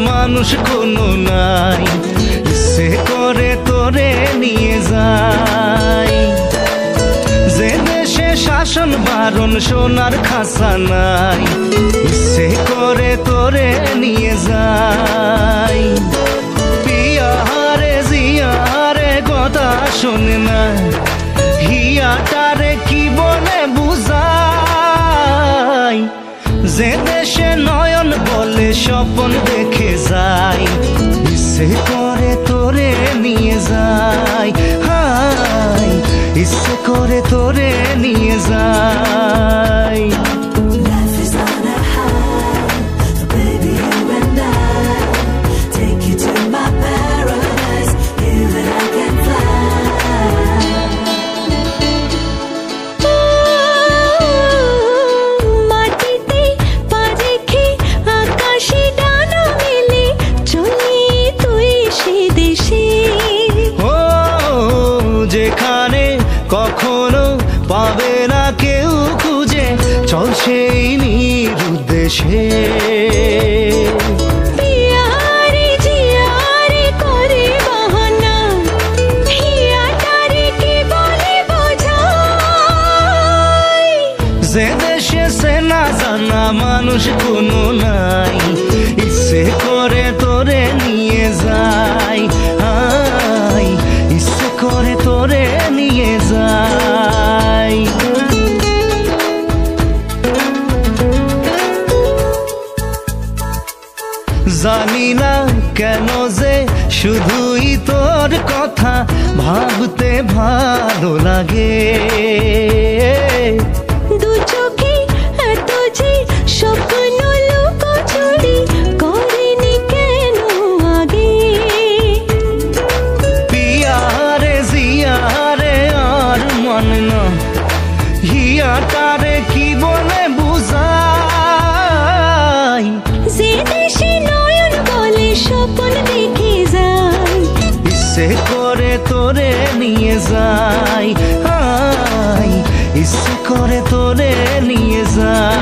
মানুষ কোনো নাই, ইচ্ছে করে তোরে নিয়ে যাই। যে দেশে শাসন বারণ সোনার খাসা নাই, ইচ্ছে করে তোরে নিয়ে যাই। পিয়ারে জিয়ারে কথা শোনে না, হিয়াটারে কি বলে বুঝাই। যে দেশে নয়ন বলে স্বপন দেখে যায়, ইচ্ছে করে তোরে নিয়ে যাই। হাই ইচ্ছে করে তোরে নিয়ে যাই। যেখানে কখনো পাবে না কেউ খুঁজে, চল সেই নিরুদ্দেশে। যে দেশে সে না জানা মানুষ কোনো নাই, ইচ্ছে করে তোরে নিয়ে যাই। হাই ইচ্ছে করে তোরে নিয়ে যাই। জানি না কেন যে শুধুই তোর কথা ভাবতে ভালো লাগে। দু চোখে এত যে স্বপ্ন লুকোচুরি করেনি কেন আগে। পিয়ারে জিয়ারে আর মানে না, হিয়াটারে কি বলে বুঝাই। যে দেশে নয়ন বলে স্বপ্ন দেখে যায়, ইচ্ছে করে তোরে নিয়ে যাই। হাই ইচ্ছে করে তোরে নিয়ে যাই।